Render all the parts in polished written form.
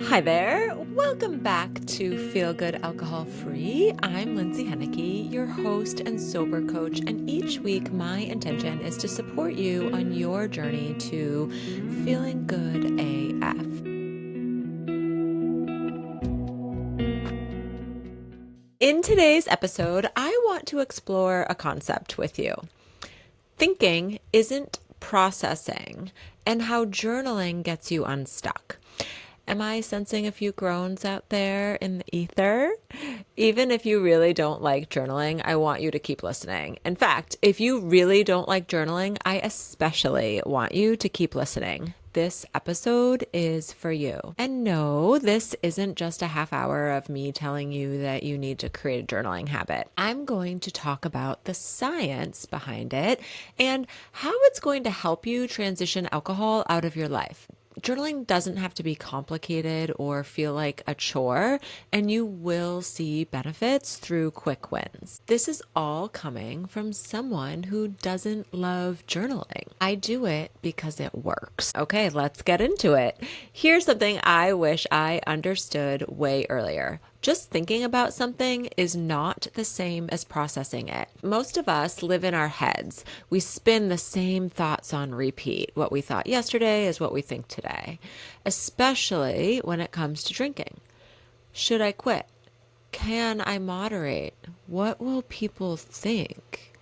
Hi there. Welcome back to Feel Good Alcohol Free. I'm Lindsay Hennekey, your host and sober coach, and each week my intention is to support you on your journey to feeling good AF. In today's episode, I want to explore a concept with you. Thinking isn't processing, and how journaling gets you unstuck. Am I sensing a few groans out there in the ether? Even if you really don't like journaling, I want you to keep listening. In fact, if you really don't like journaling, I especially want you to keep listening. This episode is for you. And no, this isn't just a half hour of me telling you that you need to create a journaling habit. I'm going to talk about the science behind it and how it's going to help you transition alcohol out of your life. Journaling doesn't have to be complicated or feel like a chore, and you will see benefits through quick wins. This is all coming from someone who doesn't love journaling. I do it because it works. Okay, let's get into it. Here's something I wish I understood way earlier. Just thinking about something is not the same as processing it. Most of us live in our heads. We spin the same thoughts on repeat. What we thought yesterday is what we think today, especially when it comes to drinking. Should I quit? Can I moderate? What will people think?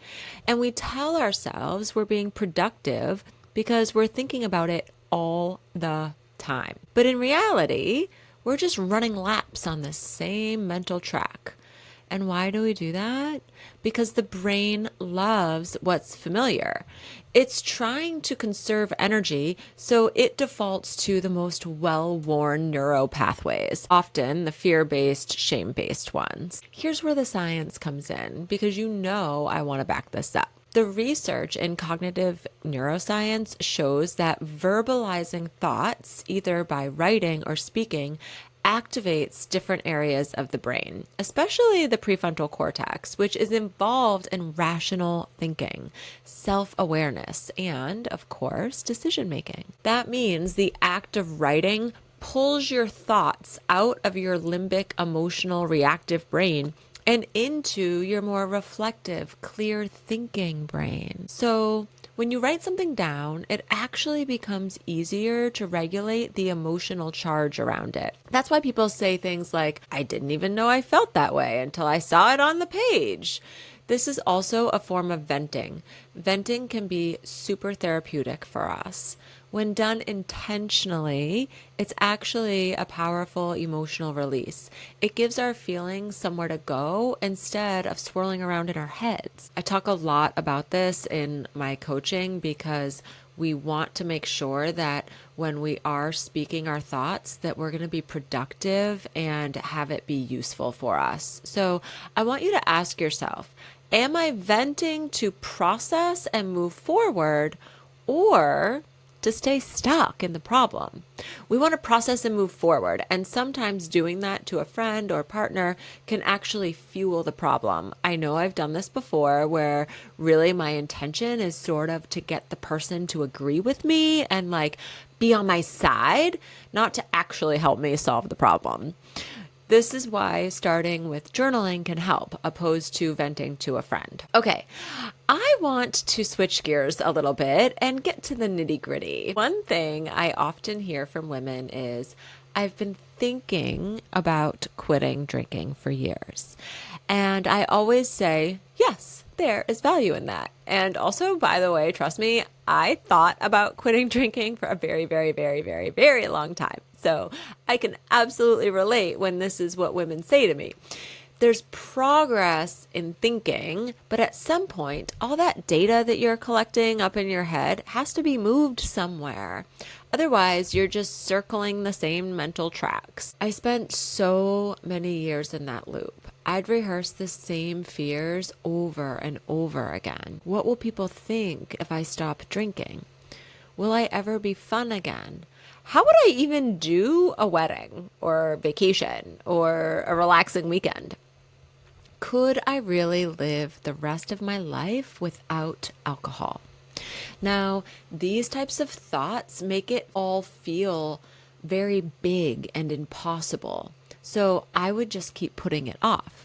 And we tell ourselves we're being productive because we're thinking about it all the time. But in reality, we're just running laps on the same mental track. And why do we do that? Because the brain loves what's familiar. It's trying to conserve energy, so it defaults to the most well-worn neuro pathways, often the fear-based, shame-based ones. Here's where the science comes in, because you know I want to back this up. The research in cognitive neuroscience shows that verbalizing thoughts, either by writing or speaking, activates different areas of the brain, especially the prefrontal cortex, which is involved in rational thinking, self-awareness, and, of course, decision-making. That means the act of writing pulls your thoughts out of your limbic, emotional, reactive brain and into your more reflective, clear thinking brain. So when you write something down, it actually becomes easier to regulate the emotional charge around it. That's why people say things like, I didn't even know I felt that way until I saw it on the page. This is also a form of venting. Venting can be super therapeutic for us. When done intentionally, it's actually a powerful emotional release. It gives our feelings somewhere to go instead of swirling around in our heads. I talk a lot about this in my coaching because we want to make sure that when we are speaking our thoughts, that we're going to be productive and have it be useful for us. So I want you to ask yourself, am I venting to process and move forward, or to stay stuck in the problem? We want to process and move forward, and sometimes doing that to a friend or partner can actually fuel the problem. I know I've done this before where really my intention is sort of to get the person to agree with me and like be on my side, not to actually help me solve the problem. This is why starting with journaling can help, opposed to venting to a friend. Okay, I want to switch gears a little bit and get to the nitty-gritty. One thing I often hear from women is, I've been thinking about quitting drinking for years. And I always say, yes, there is value in that. And also, by the way, trust me, I thought about quitting drinking for a very, very, very, very, very long time. So I can absolutely relate when this is what women say to me. There's progress in thinking, but at some point, all that data that you're collecting up in your head has to be moved somewhere. Otherwise, you're just circling the same mental tracks. I spent so many years in that loop. I'd rehearse the same fears over and over again. What will people think if I stop drinking? Will I ever be fun again? How would I even do a wedding or vacation or a relaxing weekend? Could I really live the rest of my life without alcohol? Now, these types of thoughts make it all feel very big and impossible. So I would just keep putting it off.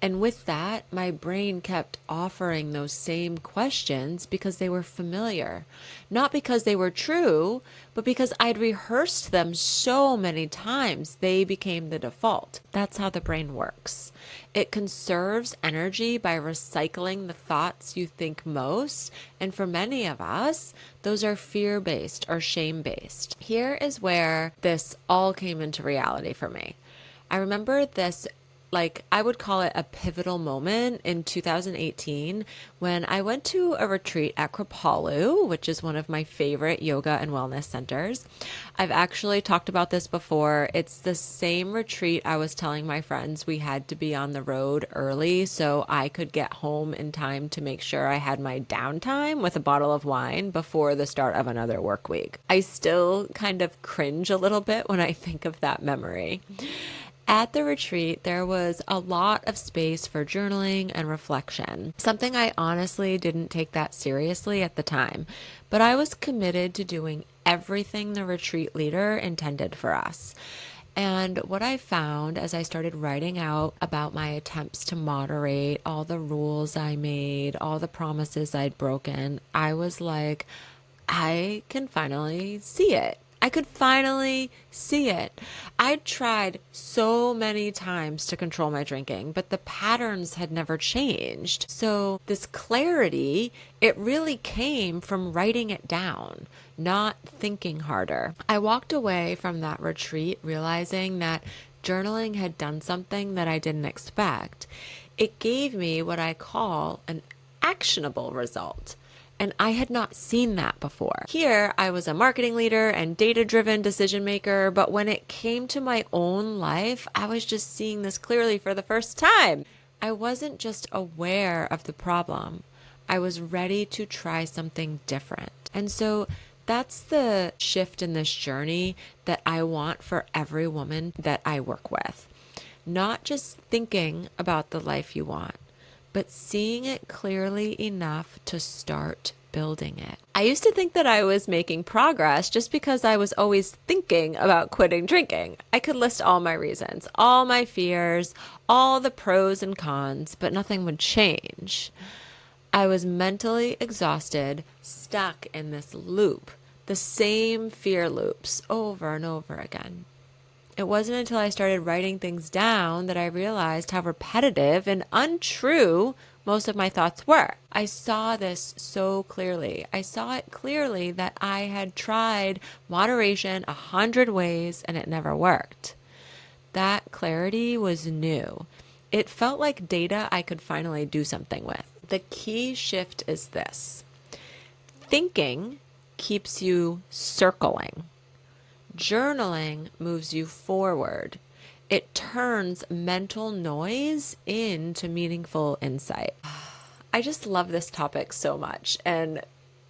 And with that, my brain kept offering those same questions because they were familiar. Not because they were true, but because I'd rehearsed them so many times, they became the default. That's how the brain works. It conserves energy by recycling the thoughts you think most. And for many of us, those are fear-based or shame-based. Here is where this all came into reality for me. I remember this, I would call it a pivotal moment in 2018 when I went to a retreat at Kripalu, which is one of my favorite yoga and wellness centers. I've actually talked about this before. It's the same retreat I was telling my friends we had to be on the road early so I could get home in time to make sure I had my downtime with a bottle of wine before the start of another work week. I still kind of cringe a little bit when I think of that memory. At the retreat, there was a lot of space for journaling and reflection, something I honestly didn't take that seriously at the time, but I was committed to doing everything the retreat leader intended for us. And what I found as I started writing out about my attempts to moderate, all the rules I made, all the promises I'd broken, I was like, I can finally see it. I could finally see it. I'd tried so many times to control my drinking, but the patterns had never changed. So this clarity, it really came from writing it down, not thinking harder. I walked away from that retreat realizing that journaling had done something that I didn't expect. It gave me what I call an actionable result. And I had not seen that before. Here, I was a marketing leader and data-driven decision maker, but when it came to my own life, I was just seeing this clearly for the first time. I wasn't just aware of the problem. I was ready to try something different. And so that's the shift in this journey that I want for every woman that I work with. Not just thinking about the life you want, but seeing it clearly enough to start building it. I used to think that I was making progress just because I was always thinking about quitting drinking. I could list all my reasons, all my fears, all the pros and cons, but nothing would change. I was mentally exhausted, stuck in this loop, the same fear loops over and over again. It wasn't until I started writing things down that I realized how repetitive and untrue most of my thoughts were. I saw this so clearly. I saw it clearly that I had tried moderation 100 ways and it never worked. That clarity was new. It felt like data I could finally do something with. The key shift is this. Thinking keeps you circling. Journaling moves you forward. It turns mental noise into meaningful insight. I just love this topic so much. And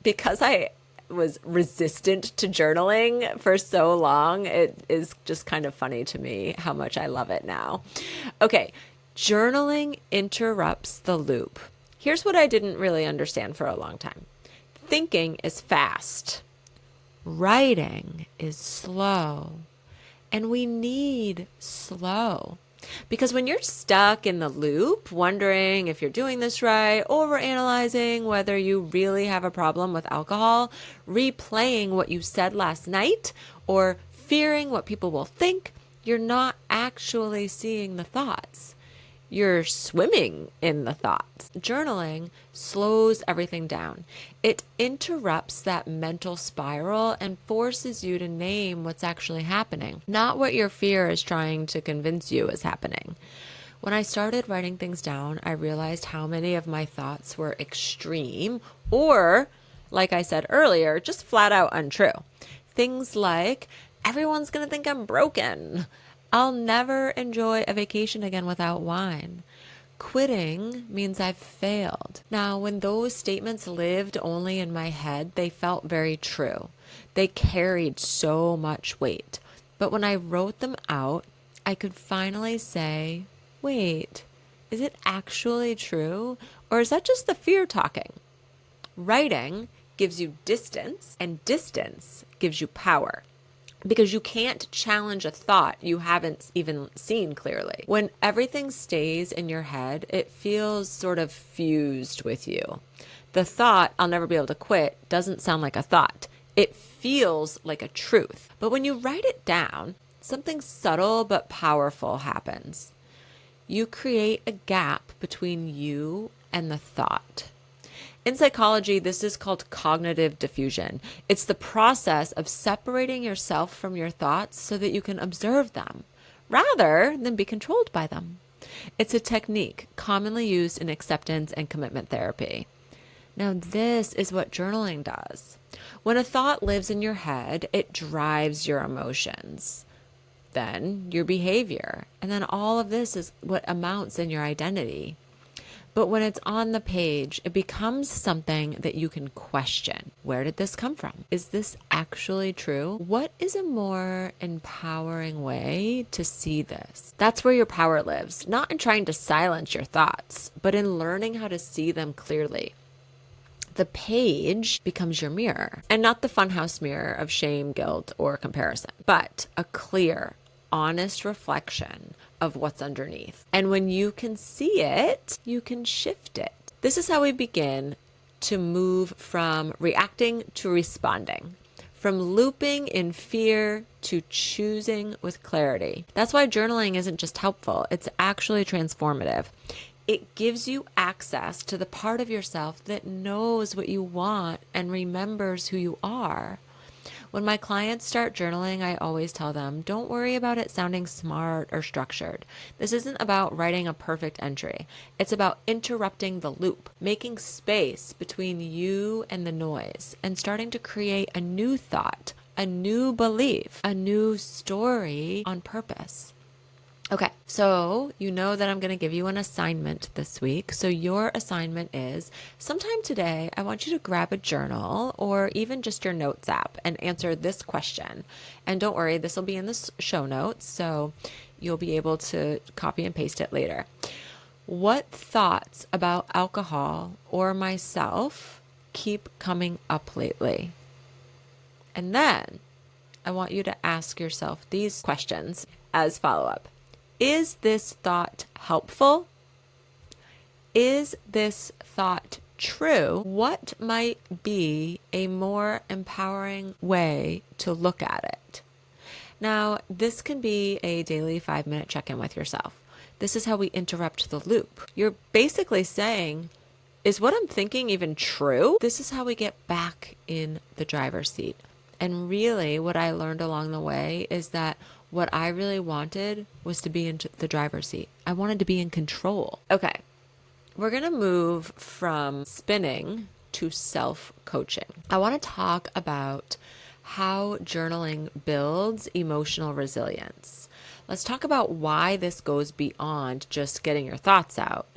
because I was resistant to journaling for so long, it is just kind of funny to me how much I love it now. Okay, journaling interrupts the loop. Here's what I didn't really understand for a long time. Thinking is fast. Writing is slow, and we need slow because when you're stuck in the loop, wondering if you're doing this right, overanalyzing whether you really have a problem with alcohol, replaying what you said last night, or fearing what people will think, you're not actually seeing the thoughts. You're swimming in the thoughts. Journaling slows everything down. It interrupts that mental spiral and forces you to name what's actually happening, not what your fear is trying to convince you is happening. When I started writing things down, I realized how many of my thoughts were extreme or, like I said earlier, just flat out untrue. Things like, everyone's going to think I'm broken. I'll never enjoy a vacation again without wine. Quitting means I've failed. Now, when those statements lived only in my head, they felt very true. They carried so much weight. But when I wrote them out, I could finally say, wait, is it actually true? Or is that just the fear talking? Writing gives you distance, and distance gives you power. because you can't challenge a thought you haven't even seen clearly. When everything stays in your head, it feels sort of fused with you. The thought, "I'll never be able to quit," doesn't sound like a thought. It feels like a truth. But when you write it down, something subtle but powerful happens. You create a gap between you and the thought. In psychology, this is called cognitive diffusion. It's the process of separating yourself from your thoughts so that you can observe them rather than be controlled by them. It's a technique commonly used in acceptance and commitment therapy. Now, this is what journaling does. When a thought lives in your head, it drives your emotions, then your behavior, and then all of this is what amounts in your identity. But when it's on the page, it becomes something that you can question. Where did this come from? Is this actually true? What is a more empowering way to see this? That's where your power lives, not in trying to silence your thoughts, but in learning how to see them clearly. The page becomes your mirror, and not the funhouse mirror of shame, guilt, or comparison, but a clear, honest reflection of what's underneath. And when you can see it, you can shift it. This is how we begin to move from reacting to responding, from looping in fear to choosing with clarity. That's why journaling isn't just helpful, it's actually transformative. It gives you access to the part of yourself that knows what you want and remembers who you are. When my clients start journaling, I always tell them, don't worry about it sounding smart or structured. This isn't about writing a perfect entry. It's about interrupting the loop, making space between you and the noise, and starting to create a new thought, a new belief, a new story on purpose. Okay, so you know that I'm going to give you an assignment this week. So your assignment is sometime today, I want you to grab a journal or even just your notes app and answer this question. And don't worry, this will be in the show notes, so you'll be able to copy and paste it later. What thoughts about alcohol or myself keep coming up lately? And then I want you to ask yourself these questions as follow-up. Is this thought helpful? Is this thought true? What might be a more empowering way to look at it? Now, this can be a daily 5-minute check-in with yourself. This is how we interrupt the loop. You're basically saying, is what I'm thinking even true? This is how we get back in the driver's seat. And really, what I learned along the way is that what I really wanted was to be in the driver's seat. I wanted to be in control. Okay, we're going to move from spinning to self-coaching. I want to talk about how journaling builds emotional resilience. Let's talk about why this goes beyond just getting your thoughts out.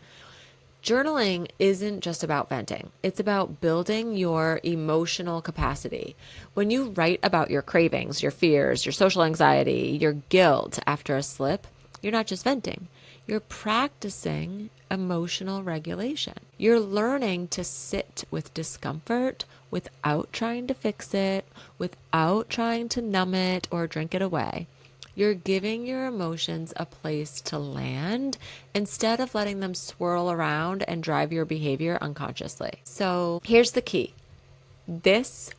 Journaling isn't just about venting. It's about building your emotional capacity. When you write about your cravings, your fears, your social anxiety, your guilt after a slip, you're not just venting. You're practicing emotional regulation. You're learning to sit with discomfort without trying to fix it, without trying to numb it or drink it away. You're giving your emotions a place to land instead of letting them swirl around and drive your behavior unconsciously. So here's the key. This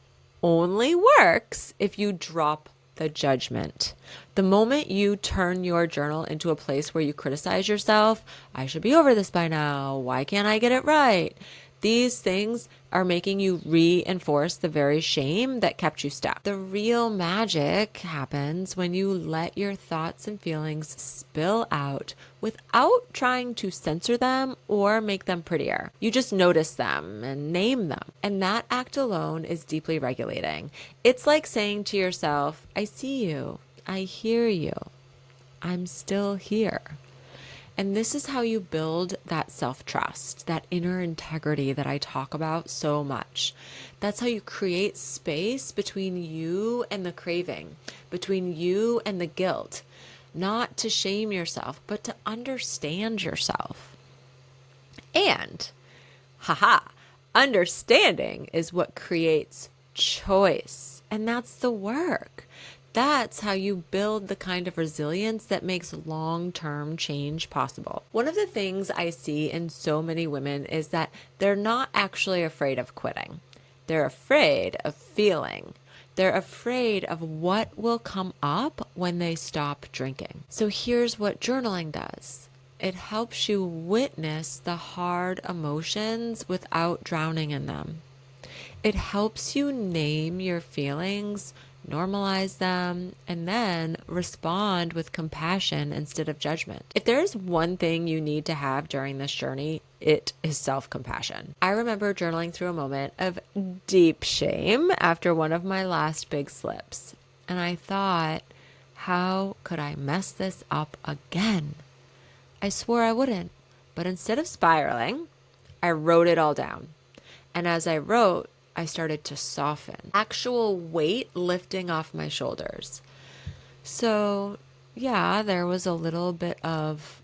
only works if you drop the judgment. The moment you turn your journal into a place where you criticize yourself, I should be over this by now. Why can't I get it right? These things are making you reinforce the very shame that kept you stuck. The real magic happens when you let your thoughts and feelings spill out without trying to censor them or make them prettier. You just notice them and name them. And that act alone is deeply regulating. It's like saying to yourself, I see you, I hear you, I'm still here. And this is how you build that self-trust, that inner integrity that I talk about so much. That's how you create space between you and the craving, between you and the guilt, not to shame yourself, but to understand yourself. And, understanding is what creates choice. And that's the work. That's how you build the kind of resilience that makes long-term change possible. One of the things I see in so many women is that they're not actually afraid of quitting. They're afraid of feeling. They're afraid of what will come up when they stop drinking. So here's what journaling does. It helps you witness the hard emotions without drowning in them. It helps you name your feelings, normalize them, and then respond with compassion instead of judgment. If there's one thing you need to have during this journey, it is self-compassion. I remember journaling through a moment of deep shame after one of my last big slips. And I thought, how could I mess this up again? I swore I wouldn't, but instead of spiraling, I wrote it all down. And as I wrote, I started to soften, actual weight lifting off my shoulders. So yeah, there was a little bit of,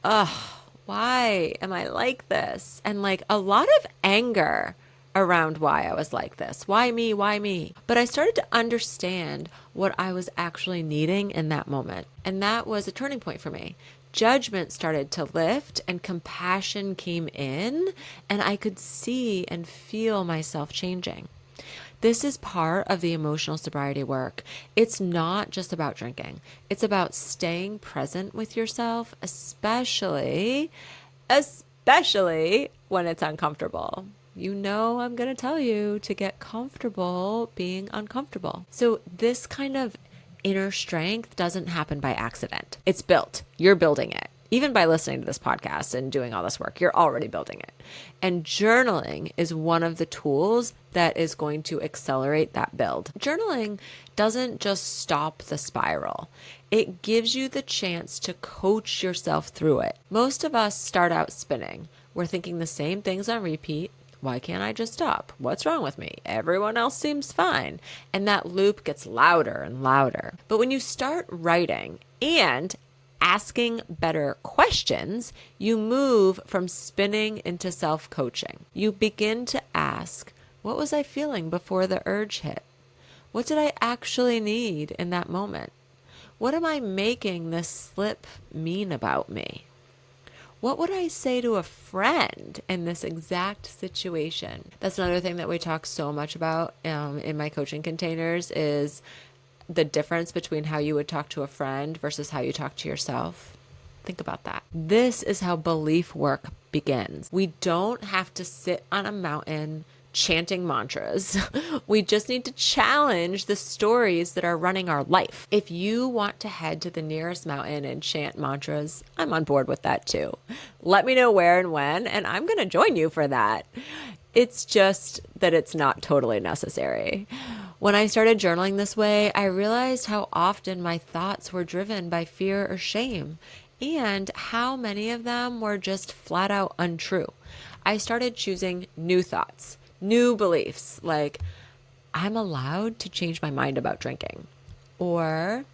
why am I like this? And like a lot of anger around why I was like this. Why me? Why me? But I started to understand what I was actually needing in that moment. And that was a turning point for me. Judgment started to lift and compassion came in, and I could see and feel myself changing. This is part of the emotional sobriety work. It's not just about drinking. It's about staying present with yourself, especially when it's uncomfortable. You know, I'm going to tell you to get comfortable being uncomfortable. So this kind of inner strength doesn't happen by accident. It's built. You're building it. Even by listening to this podcast and doing all this work, you're already building it. And journaling is one of the tools that is going to accelerate that build. Journaling doesn't just stop the spiral. It gives you the chance to coach yourself through it. Most of us start out spinning. We're thinking the same things on repeat. Why can't I just stop? What's wrong with me? Everyone else seems fine. And that loop gets louder and louder. But when you start writing and asking better questions, you move from spinning into self-coaching. You begin to ask, what was I feeling before the urge hit? What did I actually need in that moment? What am I making this slip mean about me? What would I say to a friend in this exact situation? That's another thing that we talk so much about in my coaching containers is the difference between how you would talk to a friend versus how you talk to yourself. Think about that. This is how belief work begins. We don't have to sit on a mountain chanting mantras. We just need to challenge the stories that are running our life. If you want to head to the nearest mountain and chant mantras, I'm on board with that too. Let me know where and when, and I'm going to join you for that. It's just that it's not totally necessary. When I started journaling this way, I realized how often my thoughts were driven by fear or shame, and how many of them were just flat out untrue. I started choosing new thoughts, new beliefs, like I'm allowed to change my mind about drinking, or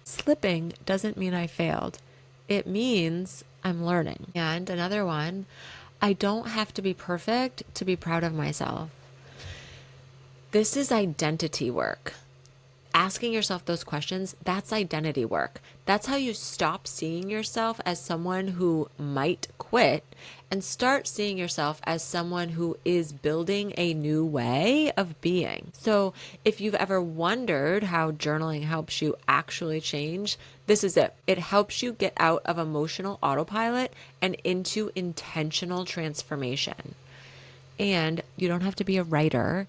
slipping doesn't mean I failed. It means I'm learning. And another one, I don't have to be perfect to be proud of myself. This is identity work. Asking yourself those questions, that's identity work. That's how you stop seeing yourself as someone who might quit and start seeing yourself as someone who is building a new way of being. So if you've ever wondered how journaling helps you actually change, this is it. It helps you get out of emotional autopilot and into intentional transformation. And you don't have to be a writer.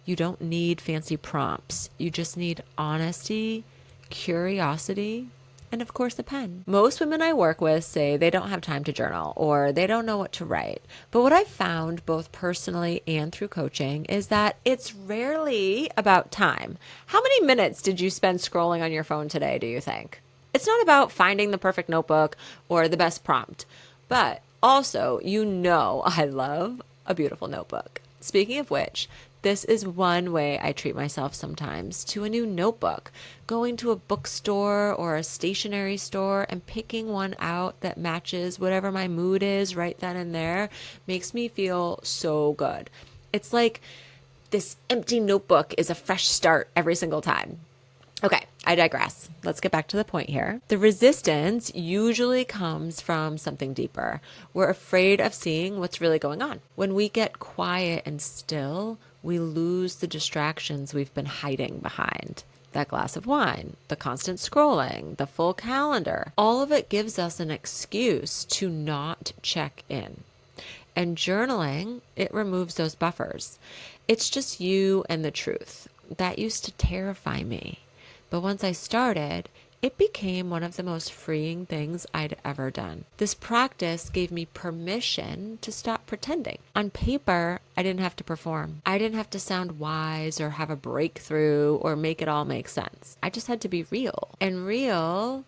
You don't need fancy prompts. You just need honesty, curiosity, and of course a pen. Most women I work with say they don't have time to journal or they don't know what to write. But what I've found both personally and through coaching is that it's rarely about time. How many minutes did you spend scrolling on your phone today, do you think? It's not about finding the perfect notebook or the best prompt, but also, I love a beautiful notebook. Speaking of which, this is one way I treat myself sometimes, to a new notebook, going to a bookstore or a stationery store and picking one out that matches whatever my mood is right then and there makes me feel so good. It's like this empty notebook is a fresh start every single time. Okay, I digress. Let's get back to the point here. The resistance usually comes from something deeper. We're afraid of seeing what's really going on. When we get quiet and still, we lose the distractions we've been hiding behind. That glass of wine, the constant scrolling, the full calendar, all of it gives us an excuse to not check in. And journaling, it removes those buffers. It's just you and the truth. That used to terrify me. But once I started, it became one of the most freeing things I'd ever done. This practice gave me permission to stop pretending. On paper, I didn't have to perform. I didn't have to sound wise or have a breakthrough or make it all make sense. I just had to be real. And real,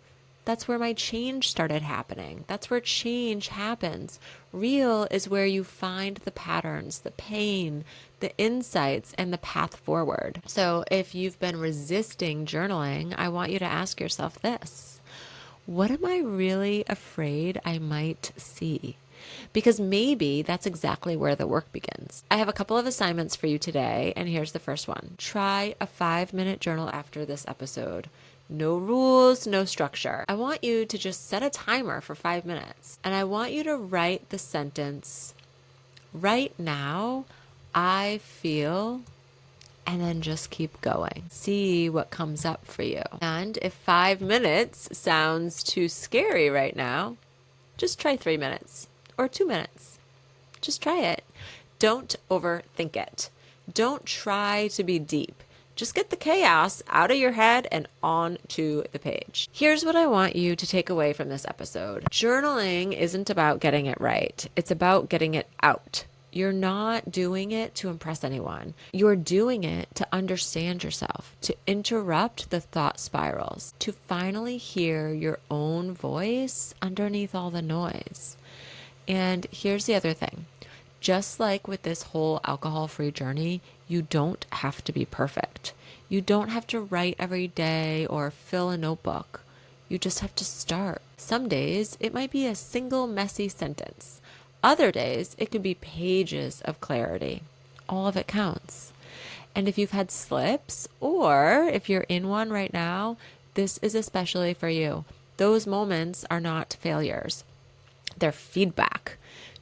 that's where my change started happening. That's where change happens. Real is where you find the patterns, the pain, the insights, and the path forward. So if you've been resisting journaling, I want you to ask yourself this: what am I really afraid I might see? Because maybe that's exactly where the work begins. I have a couple of assignments for you today, and here's the first one. Try a 5-minute journal after this episode. No rules, no structure. I want you to just set a timer for 5 minutes, and I want you to write the sentence, right now, I feel, and then just keep going. See what comes up for you. And if 5 minutes sounds too scary right now, just try 3 minutes or 2 minutes. Just try it. Don't overthink it. Don't try to be deep. Just get the chaos out of your head and onto the page. Here's what I want you to take away from this episode. Journaling isn't about getting it right. It's about getting it out. You're not doing it to impress anyone. You're doing it to understand yourself, to interrupt the thought spirals, to finally hear your own voice underneath all the noise. And here's the other thing. Just like with this whole alcohol-free journey, you don't have to be perfect. You don't have to write every day or fill a notebook. You just have to start. Some days it might be a single messy sentence. Other days it could be pages of clarity. All of it counts. And if you've had slips, or if you're in one right now, this is especially for you. Those moments are not failures. They're feedback.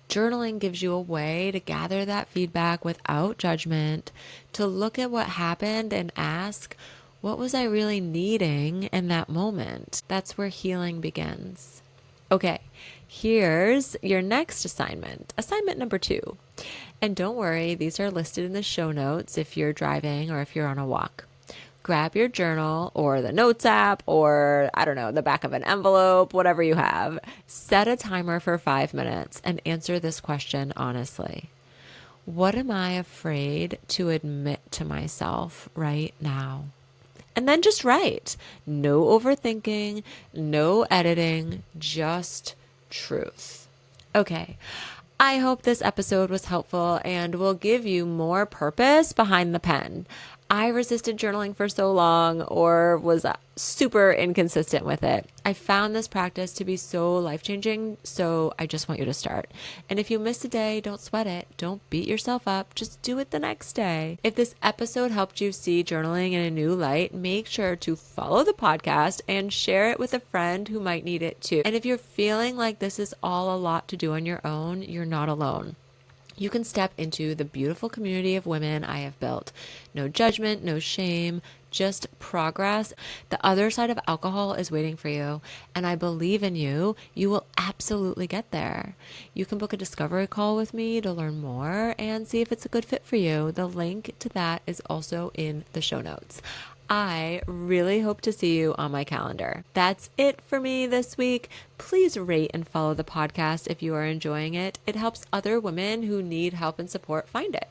Journaling gives you a way to gather that feedback without judgment, to look at what happened and ask, what was I really needing in that moment? That's where healing begins. Okay, here's your next assignment, assignment number 2. And don't worry, these are listed in the show notes if you're driving or if you're on a walk. Grab your journal or the notes app or, I don't know, the back of an envelope, whatever you have. Set a timer for 5 minutes and answer this question honestly. What am I afraid to admit to myself right now? And then just write. No overthinking, no editing, just truth. Okay. I hope this episode was helpful and will give you more purpose behind the pen. I resisted journaling for so long or was super inconsistent with it. I found this practice to be so life-changing, so I just want you to start. And if you miss a day, don't sweat it. Don't beat yourself up. Just do it the next day. If this episode helped you see journaling in a new light, make sure to follow the podcast and share it with a friend who might need it too. And if you're feeling like this is all a lot to do on your own, you're not alone. You can step into the beautiful community of women I have built. No judgment, no shame, just progress. The other side of alcohol is waiting for you, and I believe in you. You will absolutely get there. You can book a discovery call with me to learn more and see if it's a good fit for you. The link to that is also in the show notes. I really hope to see you on my calendar. That's it for me this week. Please rate and follow the podcast if you are enjoying it. It helps other women who need help and support find it.